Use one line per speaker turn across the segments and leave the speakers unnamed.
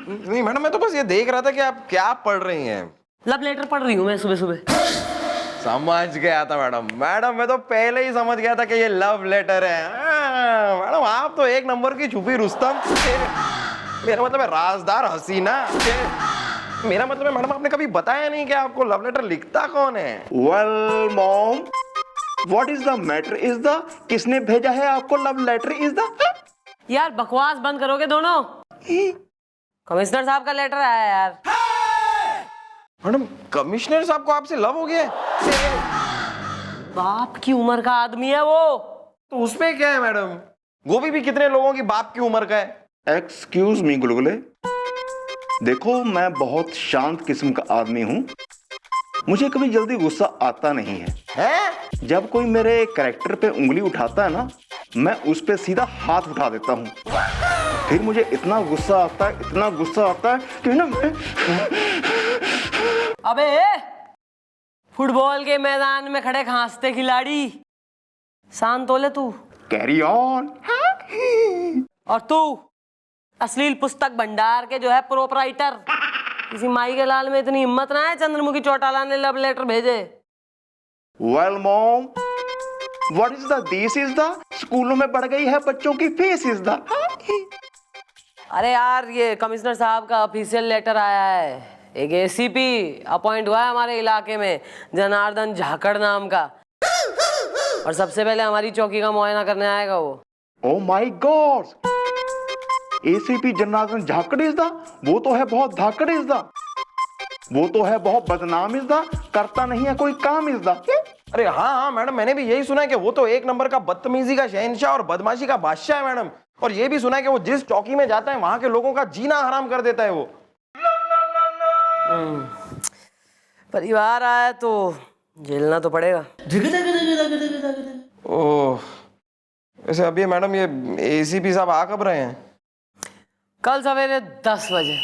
नहीं मैडम, मैं तो बस ये देख रहा था कि आप क्या पढ़ रही हैं।
लव लेटर पढ़ रही हूँ मैं सुबह सुबह।
समझ गया था मैडम। मैडम मैं तो पहले ही समझ गया था कि ये लव लेटर है। मैडम आप तो एक नंबर की छुपी रुस्तम। मेरा मतलब है राजदार हसीना। मेरा मतलब है मैडम, आपने कभी बताया नहीं कि आपको लव लेटर लिखता कौन है।
Well mom, what is the matter is the, किसने भेजा है आपको लव लेटर इज द?
यार बकवास बंद करोगे दोनों? कमिश्नर साहब का लेटर आया यार।
मैडम कमिश्नर साहब को आपसे लव हो गया है?
बाप की उम्र का आदमी है वो।
तो उसमें क्या है मैडम, गोभी भी कितने लोगों की बाप की उम्र का है।
एक्सक्यूज मी गुलगुले, देखो मैं बहुत शांत किस्म का आदमी हूं, मुझे कभी जल्दी गुस्सा आता नहीं है? जब कोई मेरे कैरेक्टर पे उंगली उठाता है ना, मैं उस पे सीधा हाथ उठा देता हूं। फिर मुझे इतना गुस्सा आता है, इतना गुस्सा आता है कि ना
अबे फुटबॉल के मैदान में खड़े खांसते खिलाड़ी, शांत हो ले तू।
Carry on.
और तू अश्लील पुस्तक भंडार के जो है प्रोपराइटर, किसी माई के लाल में इतनी हिम्मत ना है चंद्रमुखी चौटाला ने लव लेटर भेजे।
Well mom, what is the this is the, स्कूलों में बढ़ गई है बच्चों की फीस इज द।
अरे यार ये कमिश्नर साहब का ऑफिशियल लेटर आया है। एक एसीपी अपॉइंट हुआ है हमारे इलाके में, जनार्दन झाकड़ नाम का, और सबसे पहले हमारी चौकी का मुआयना करने आएगा वो।
Oh my God, ACP Janardan Jhakad is the, वो तो है बहुत धाकड़ इज द, वो तो है बहुत बदनाम इज द, करता नहीं है कोई काम इज द।
अरे हाँ मैडम, मैंने भी यही सुना है कि वो तो एक नंबर का बदतमीजी का शहंशाह और बदमाशी का बादशाह है मैडम। और ये भी सुना है कि वो जिस चौकी में जाता है वहां के लोगों का जीना हराम कर देता है वो।
परिवार आया तो झेलना तो पड़ेगा।
ओह, वैसे अभी मैडम ये एसीपी साहब आ कब रहे हैं?
कल सवेरे 10 बजे।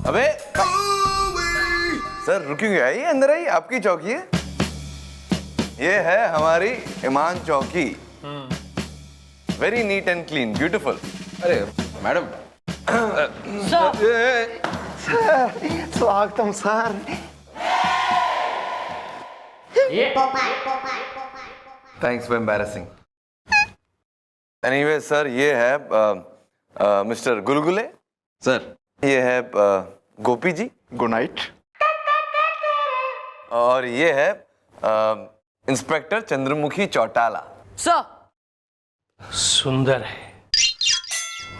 अबे सर रुकिए, आइए अंदर आइए, आपकी चौकी है। ये है हमारी ईमान चौकी, very neat and clean, beautiful.
अरे मैडम।
स्वागतम sir.
Thanks for embarrassing. Anyway sir, ये है मिस्टर गुलगुले
सर,
ये है गोपी जी,
गुड नाइट।
और ये है इंस्पेक्टर चंद्रमुखी चौटाला।
सर
सुंदर है,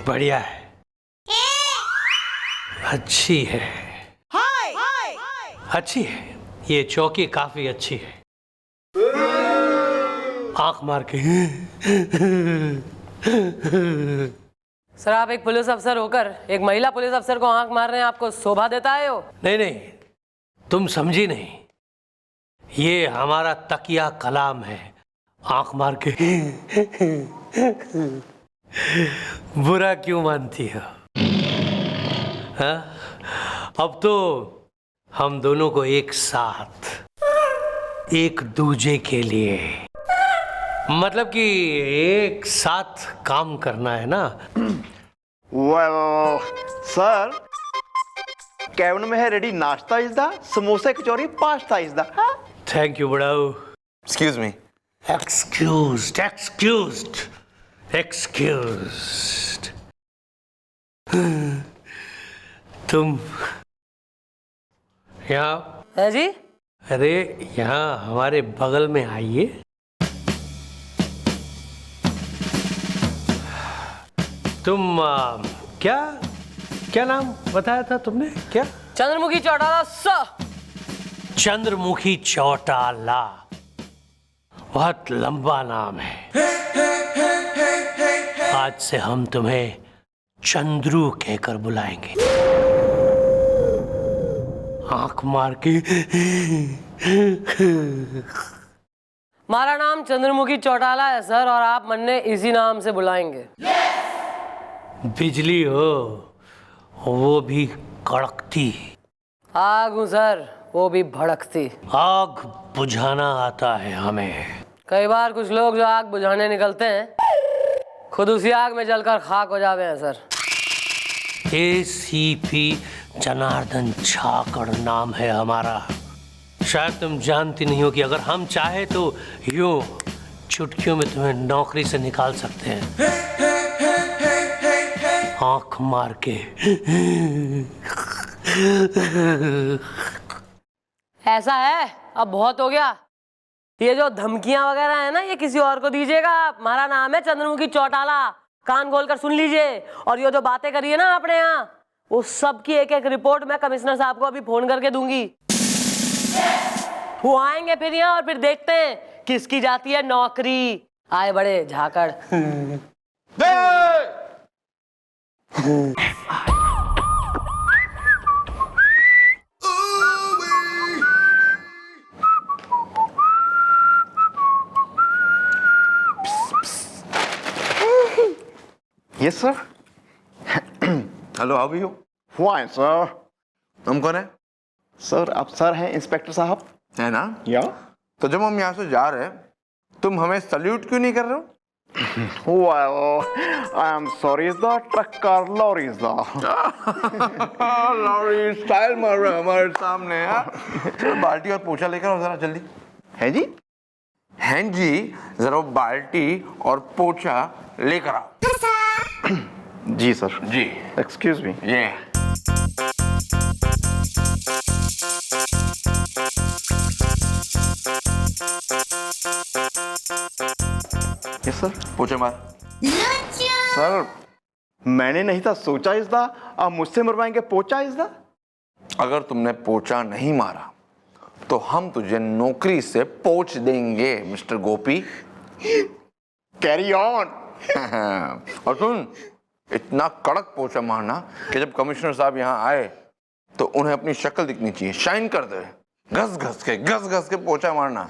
बढ़िया है, अच्छी है, अच्छी है, ये चौकी काफी अच्छी है। आंख मार के
सर, आप एक पुलिस अफसर होकर एक महिला पुलिस अफसर को आंख मार रहे हैं, आपको शोभा देता है वो?
नहीं नहीं, तुम समझी नहीं, ये हमारा तकिया कलाम है। आंख मार के बुरा क्यों मानती हो? हाँ? अब तो हम दोनों को एक साथ, एक दूजे के लिए, मतलब कि एक साथ काम करना है ना।
वेल सर, कैबिन में है रेडी नाश्ता इज द, समोसे kachori pasta is the.
Thank you बड़ाऊ।
Excuse me.
Excused, excused, excused. तुम यहाँ?
है जी?
अरे यहाँ हमारे बगल में आइए। तुम क्या क्या नाम बताया था तुमने? क्या?
चंद्रमुखी चौटाला सर।
चंद्रमुखी चौटाला बहुत लंबा नाम है। आज से हम तुम्हें चंद्रू कहकर बुलाएंगे। आंख मार के।
हमारा नाम चंद्रमुखी चौटाला है सर, और आप मन्ने इसी नाम से बुलाएंगे।
बिजली हो वो भी कड़कती।
आग हूँ सर, वो भी भड़कती।
आग बुझाना आता है हमें।
कई बार कुछ लोग जो आग बुझाने निकलते हैं खुद उसी आग में जलकर खाक हो जाते हैं सर।
एसीपी जनार्दन झाकड़ नाम है हमारा। शायद तुम जानती नहीं हो कि अगर हम चाहे तो यूं चुटकियों में तुम्हें नौकरी से निकाल सकते हैं, आंख मार के।
ऐसा है, अब बहुत हो गया। ये जो धमकियां वगैरह है ना, ये किसी और को दीजिएगा आप। हमारा नाम है चंद्रमुखी चौटाला, कान खोल कर सुन लीजिए। और ये जो बातें करिए ना आपने यहाँ, वो सब की एक एक रिपोर्ट मैं कमिश्नर साहब को अभी फोन करके दूंगी। वो आएंगे फिर यहाँ और फिर देखते हैं किसकी जाती है नौकरी। आए बड़े Jhakad.
Yes sir.
Hello, how are you?
Fine sir.
तुम कौन है?
सर आप सर हैं इंस्पेक्टर साहब?
है ना?
या
तो जब हम यहाँ से जा रहे हैं तुम हमें सल्यूट क्यों नहीं कर रहे हो?
Well, I am sorry is the truck car lorry is the
lorry style मार रहे हैं हमारे सामने यार। चलो बाल्टी और पोछा लेकर आओ जरा जल्दी।
है जी।
हैं जी, जरा वो बाल्टी और पोछा लेकर आओ।
जी सर।
जी।
Excuse me.
ये
यस सर।
पोछा मार।
सर मैंने नहीं था सोचा इस दा, आप मुझसे मरवाएंगे पोचा इस दा।
अगर तुमने पोछा नहीं मारा तो हम तुझे नौकरी से पोछ देंगे मिस्टर गोपी।
Carry on.
और सुन, इतना कड़क पोछा मारना कि जब कमिश्नर साहब यहाँ आए तो उन्हें अपनी शक्ल दिखनी चाहिए, शाइन कर दे। घस घस के पोछा मारना।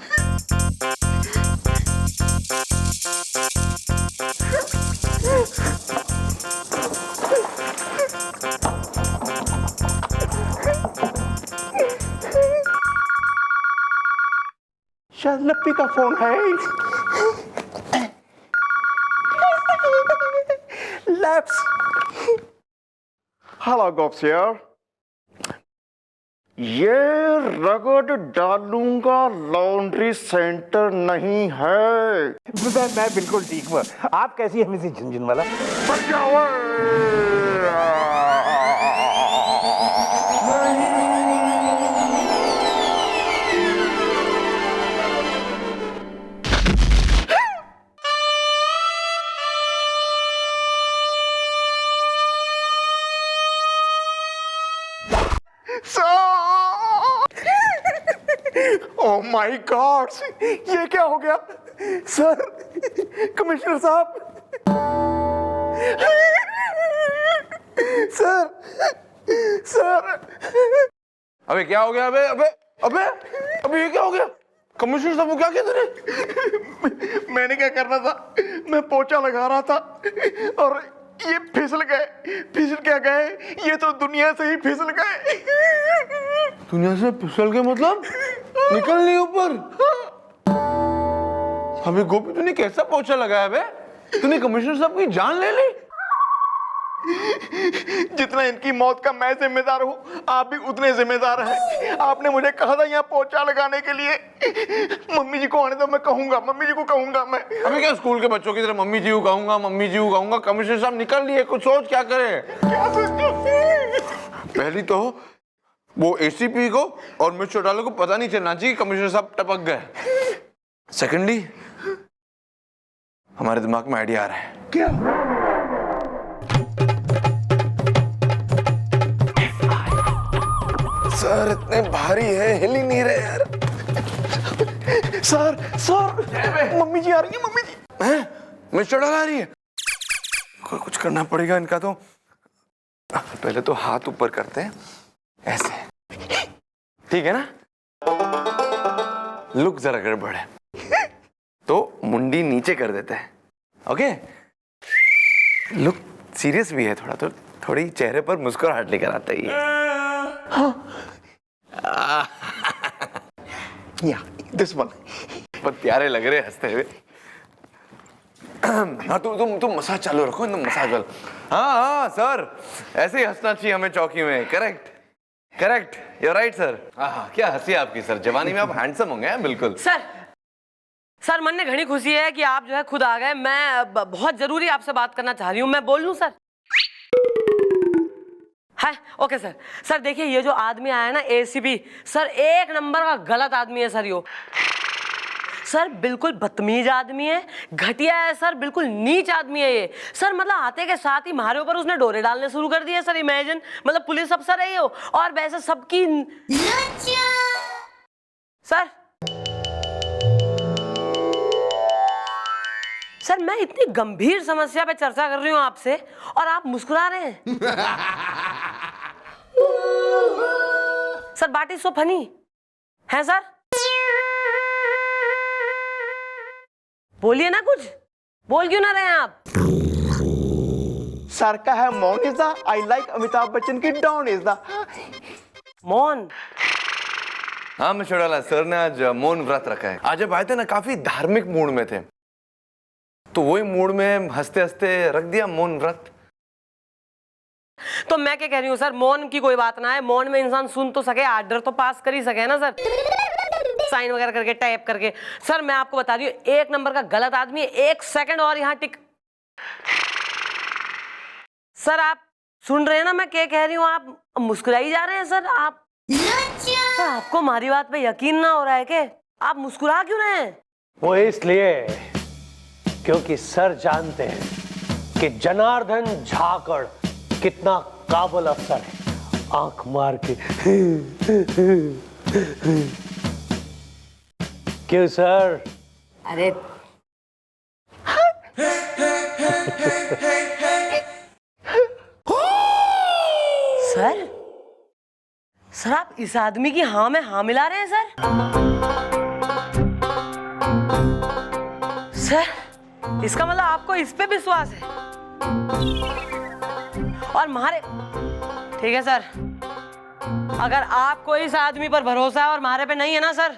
शायद लप्पी का फोन है। Let's. Hello Gops here. ये रगड़ डालूंगा लॉन्ड्री सेंटर नहीं है।
मैं बिल्कुल ठीक हूँ। आप कैसी है Mrs Jhunjhunwala?
Oh my god, ये क्या हो गया? सर, कमिश्नर साहब। सर।
अबे क्या हो गया? अबे ये क्या हो गया? कमिश्नर साहब को क्या किया तूने?
मैंने क्या करना था? मैं पोछा लगा रहा था और ये फिसल क्या गए? ये तो दुनिया से ही फिसल गए।
दुनिया से फिसल के मतलब निकल नहीं ऊपर। अबे गोपी, तूने कैसा पोछा लगाया बे? तूने कमिश्नर साहब की जान ले ली।
जितना इनकी मौत का मैं जिम्मेदार हूँ, आप भी उतने जिम्मेदार हैं। आपने मुझे कहा था यहाँ पोछा लगाने के लिए। मम्मी जी को आने दो, मैं कहूंगा, मम्मी जी को कहूंगा मैं।
अबे क्या स्कूल के बच्चों की तरह मम्मी जी को कहूंगा? कमिश्नर साहब निकल लिए, कुछ सोच क्या करे।
क्या सोचो?
पहली तो वो एसीपी को और मिस्टर चौटाला को पता नहीं चलना चाहिए कमिश्नर साहब टपक गए। सेकेंडली, हमारे दिमाग में आइडिया आ रहा है।
क्या?
सर इतने भारी है, हिल ही नहीं रहे यार।
सर, मम्मी जी आ रही है, मम्मी जी।
हैं? मिस्टर चौटाला आ रही है? कुछ करना पड़ेगा इनका तो। पहले तो हाथ ऊपर करते हैं ऐसे, ठीक है ना? लुक जरा गड़बड़ है तो मुंडी नीचे कर देते हैं। ओके, लुक सीरियस भी है थोड़ा, तो थोड़ी चेहरे पर मुस्कुराहट लेकर आता ही है।
या दिस वन।
बहुत प्यारे लग रहे हैं हंसते हुए। हाँ तुम मसाज चालू रखो, तुम मसाज वाला। हाँ सर, ऐसे ही हंसना चाहिए हमें चौकी में। Correct correct, you right sir. हाँ क्या हंसी है आपकी सर, जवानी में आप हैंडसम होंगे हैं बिल्कुल।
सर मन में घनी खुशी है कि आप जो है खुद आ गए। मैं बहुत जरूरी आपसे बात करना चाह रही हूँ। मैं बोल लूँ सर? है ओके सर। सर देखिए, ये जो आदमी आया है ना एसीपी, सर एक नंबर का गलत आदमी है सर। यो सर बिल्कुल बदतमीज आदमी है, घटिया है सर, बिल्कुल नीच आदमी है ये सर। मतलब आते के साथ ही हमारे ऊपर उसने डोरे डालने शुरू कर दिए सर। इमेजिन, मतलब पुलिस अफसर है ये और वैसे सबकी सर मैं इतनी गंभीर समस्या पे चर्चा कर रही हूँ आपसे और आप मुस्कुरा रहे हैं। सर बात इज सो फनी है सर। बोलिए ना कुछ, बोल क्यों ना रहे हैं आप?
सर का है मौन is the, I like Amitabh Bachchan की डॉन इज द।
मौन?
हाँ मिस्टर चौटाला, सर ने आज मौन व्रत रखा है। आज जब आए थे ना काफी धार्मिक मूड में थे, तो वही मूड में हंसते हंसते रख दिया मौन व्रत।
तो मैं क्या कह रही हूँ सर, मौन की कोई बात ना है। मौन में इंसान सुन तो सके, आर्डर तो पास कर ही सके ना सर, साइन वगैरह करके, टाइप करके। सर मैं आपको बता रही हूँ, एक नंबर का गलत आदमी है। एक सेकंड और यहाँ टिक। सर आप सुन रहे हैं ना मैं क्या कह रही हूँ? आप मुस्कुराई जा रहे हैं सर। आप सर आपको हमारी बात पे यकीन ना हो रहा है क्या? आप मुस्कुरा क्यों रहे हैं?
वो इसलिए क्योंकि सर जानते हैं कि जनार्दन झाकड़ कितना काबिल अफसर है। आंख मार के क्यों सर?
अरे सर आप इस आदमी की हाँ में हाँ मिला रहे हैं सर? इसका मतलब आपको इस पे विश्वास है और हमारे, ठीक है सर, अगर आपको इस आदमी पर भरोसा है और हमारे पे नहीं है ना सर,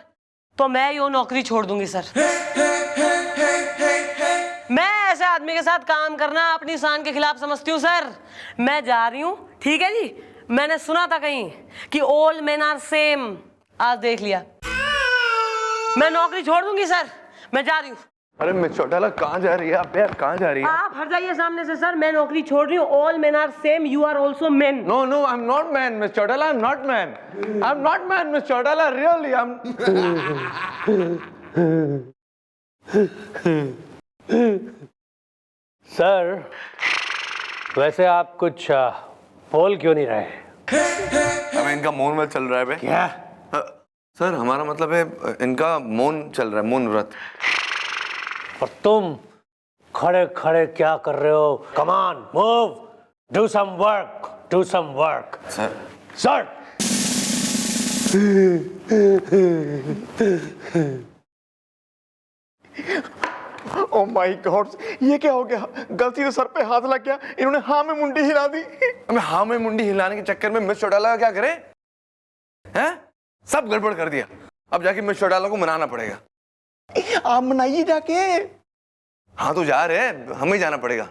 तो मैं ये नौकरी छोड़ दूंगी सर। मैं ऐसे आदमी के साथ काम करना अपनी शान के खिलाफ समझती हूँ सर। मैं जा रही हूँ, ठीक है जी। मैंने सुना था कहीं कि ऑल मेन आर सेम, आज देख लिया। मैं नौकरी छोड़ दूंगी सर, मैं जा रही हूँ।
अरे मिस चौटाला कहाँ जा रही है आप यार, कहाँ जा रही है?
आप हट जाइए सामने से सर, मैं नौकरी छोड़ रही हूँ। All men are same, you are also man.
No, I'm not man, Miss Chautala. I'm not man. I'm not man, Miss Chautala. Really, I'm.
Sir वैसे आप कुछ बोल क्यों नहीं रहे?
हमें इनका मौन व्रत चल रहा है बे।
क्या?
सर हमारा मतलब है इनका मौन चल रहा है, मौन व्रत।
और तुम खड़े खड़े क्या कर रहे हो? Come on, move, do some work, do some work.
Sir
sir
oh my god, ये क्या हो गया? गलती से सर पे हाथ लग गया, इन्होंने हाँ में मुंडी हिला दी।
हमें हाँ में मुंडी हिलाने के चक्कर में मिस चौटाला का क्या करे हैं? सब गड़बड़ कर दिया। अब जाके मिस चौटाला को मनाना पड़ेगा।
आप मनाइए जाके।
हाँ तो जा रहे हैं, हमें जाना पड़ेगा।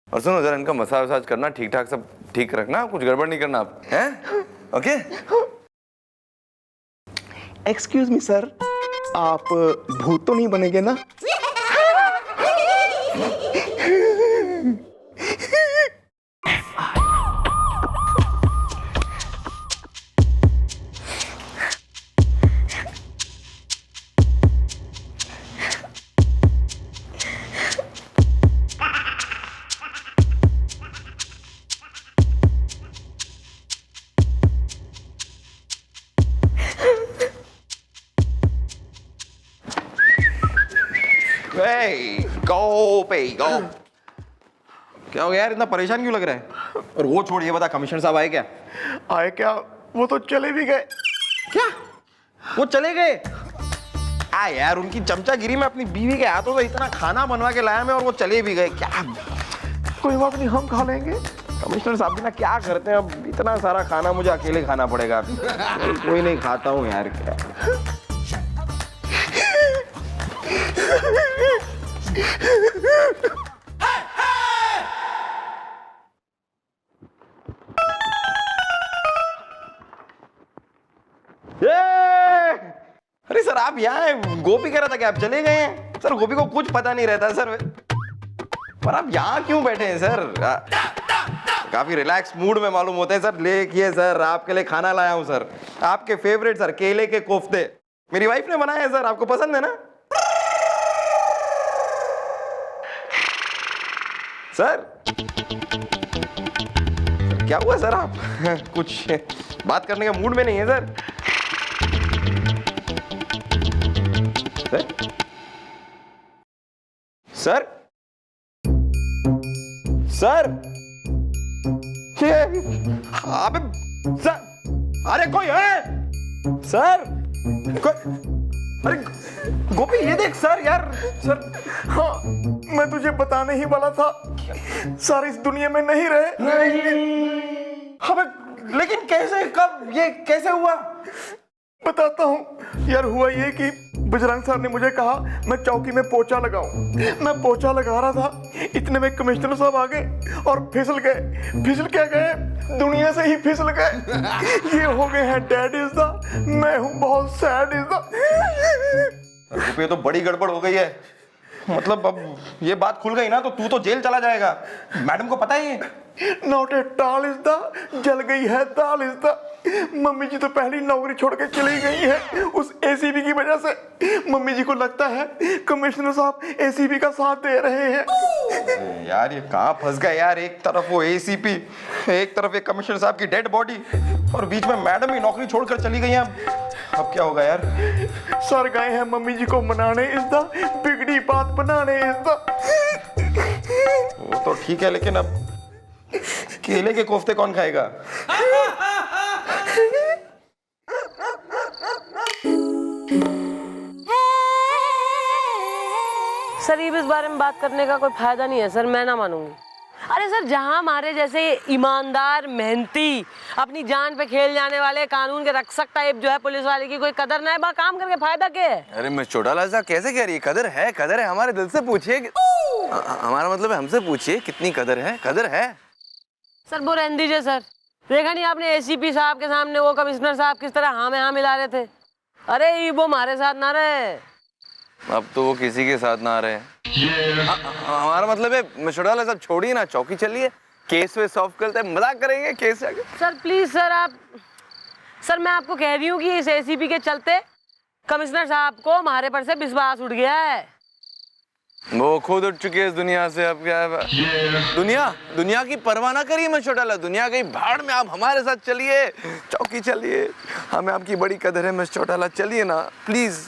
और सुनो जरा, इनका मसाज वसाज करना, ठीक ठाक सब ठीक रखना, कुछ गड़बड़ नहीं करना आप, हैं? ओके?
एक्सक्यूज मी सर, आप भूत तो नहीं बनेंगे ना?
गो पे गो। क्या हो गया यार, इतना परेशान क्यों लग रहा है? और वो छोड़, ये बता कमिश्नर साहब आए क्या?
आए क्या? वो तो चले भी गए।
क्या वो चले गए? आ यार, उनकी चमचागिरी में अपनी बीवी के हाथों से इतना खाना बनवा के लाया मैं और वो चले भी गए। क्या
कोई बात नहीं, हम खा लेंगे।
कमिश्नर साहब भी ना क्या करते हैं, अब इतना सारा खाना मुझे अकेले खाना पड़ेगा। कोई नहीं खाता हूँ यार, क्या अरे सर आप यहाँ हैं? गोपी कह रहा था कि आप चले गए हैं। सर गोपी को कुछ पता नहीं रहता सर, पर आप यहाँ क्यों बैठे हैं सर? काफी रिलैक्स मूड में मालूम होते हैं सर। देखिए सर, आपके लिए खाना लाया हूँ सर, आपके फेवरेट सर, केले के कोफ्ते मेरी वाइफ ने बनाए हैं सर, आपको पसंद है ना सर? क्या हुआ सर, आप कुछ बात करने के मूड में नहीं है सर? सर सर अबे सर, अरे कोई है सर? कोई, अरे गोपी ये देख सर, यार सर।
हाँ, मैं तुझे बताने ही वाला था, सर इस दुनिया में नहीं रहे।
अबे लेकिन कैसे, कब, ये कैसे हुआ?
बताता हूँ यार। हुआ ये कि बजरंग सर ने मुझे कहा मैं चौकी में पोछा लगाऊं। मैं पोछा लगा रहा था, इतने में कमिश्नर साहब आ गए और फिसल गए। फिसल क्या गए, दुनिया से ही फिसल गए। ये हो गए हैं डैड इज द, मैं हूँ बहुत सैड इज द।
ये तो बड़ी गड़बड़ हो गई है। मतलब अब ये बात खुल गई ना तो तू तो जेल चला जाएगा। मैडम को पता ही है।
Not at all is the, जल गई है दाल इज द। मम्मी जी तो पहली नौकरी छोड़ के चली गई है उस एसीबी की वजह से। मम्मी जी को लगता है कमिश्नर साहब एसीबी का साथ दे रहे हैं।
यार ये कहाँ फंस गए यार, एक तरफ वो एसीपी, एक तरफ ये कमिश्नर साहब की डेड बॉडी, और बीच में मैडम ही नौकरी छोड़कर चली गई हैं। अब क्या होगा यार?
सर गए हैं मम्मी जी को मनाने इज द, बिगड़ी बात बनाने इज द।
वो तो ठीक है, लेकिन अब केले के कोफ्ते कौन खाएगा?
सर ये इस बारे में बात करने का कोई फायदा नहीं है सर, मैं ना मानूंगी। अरे सर, जहां हमारे जैसे ईमानदार, मेहनती, अपनी जान पे खेल जाने वाले, कानून के रक्षक टाइप जो है पुलिस वाले की कोई कदर ना है, वहाँ काम करके फायदा क्या है?
अरे मैं चौटाला साहब कैसे कह रही है? कदर है, कदर है। हमारे दिल से पूछिए, हमारा मतलब है हमसे पूछिए कितनी कदर है। कदर है
सर, वो रहने दीजिए सर। देखा नहीं आपने एसीपी साहब के सामने वो कमिश्नर साहब किस तरह हाँ में हाँ मिला रहे थे? अरे वो हमारे साथ ना रहे।
अब तो वो किसी के साथ ना रहे। हमारा मतलब है मशोड़ा साहब, छोड़िए ना, चौकी चलिए, केस वे सॉल्व करते हैं, मजाक करेंगे केस आगे।
सर प्लीज सर, आप सर, मैं आपको कह रही हूँ कि इस एसीपी के चलते कमिश्नर साहब को हमारे पर से विश्वास उठ गया है।
वो खुद उठ चुके हैं इस दुनिया से। अब क्या है? दुनिया की परवाह ना करिए मशोड़ा, दुनिया गई भाड़ में, आप हमारे साथ चलिए, चौकी चलिए। हमें आपकी बड़ी कदर है मशोड़ा, चलिए ना प्लीज।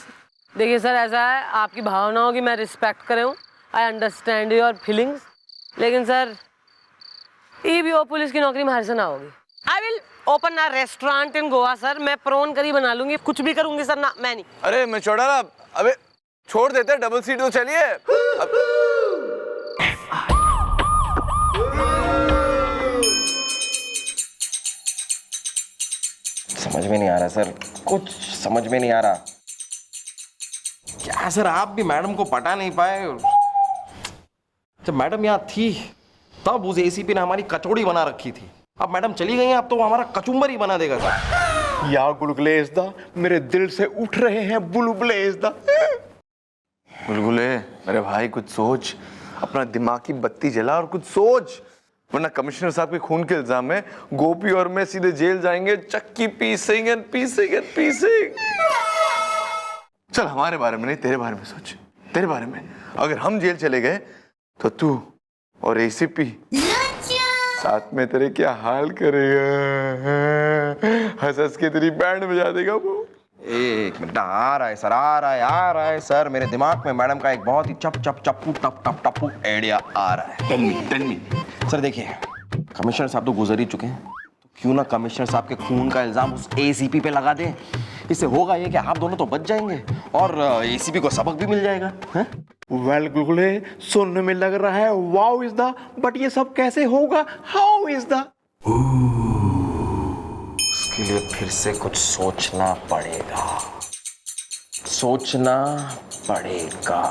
देखिए सर, ऐसा है, आपकी भावनाओं की मैं रिस्पेक्ट कर रहा हूँ, आई अंडरस्टैंड योर फीलिंग्स, लेकिन सर ये भी वो पुलिस की नौकरी हमारे से ना होगी। I will open a restaurant in Goa sir, मैं प्रॉन करी बना लूंगी, कुछ भी करूंगी सर। ना मैं नहीं।
अरे मशोड़ा, अबे छोड़ देते, डबल सीट तो चलिए।
समझ में नहीं आ रहा सर, कुछ समझ में नहीं आ रहा। क्या सर, आप भी मैडम को पटा नहीं पाए? जब मैडम यहाँ थी तब उस एसीपी ने हमारी कचौड़ी बना रखी थी। अब मैडम चली गई हैं, अब तो वो हमारा कचुम्बर ही बना देगा सर।
या गुलगुले इज द, मेरे दिल से उठ रहे हैं बुलबुले इज द।
गुलगुले मेरे भाई, कुछ सोच, अपना दिमाग की बत्ती जला और कुछ सोच, वरना कमिश्नर साहब के खून के इल्जाम में गोपी और मैं सीधे जेल जाएंगे, चक्की पीसेंगे पीसेंगे। चल हमारे बारे में नहीं, तेरे बारे में सोच, तेरे बारे में। अगर हम जेल चले गए तो तू और एसीपी साथ में तेरे क्या हाल करेगा? हंस हंस के तेरी बैंड बजा देगा वो।
एक मिनट, आ रहा है सर, आ रहा है सर, मेरे दिमाग में मैडम का एक बहुत ही चप चप चप्पू टप टप टप्पू आइडिया आ रहा है।
Tell me.
सर देखिए, कमिश्नर साहब तो गुजर ही चुके हैं, तो क्यों ना कमिश्नर साहब के खून का इल्जाम उस एसीपी पे लगा दें। इससे होगा ये कि आप दोनों तो बच जाएंगे और एसीपी को सबक भी मिल जाएगा। हैं?
वेल गुलगुले, सुनने में लग रहा है वाओ इज द, बट ये सब कैसे होगा? How is the?
उसके लिए फिर से कुछ सोचना पड़ेगा, सोचना पड़ेगा।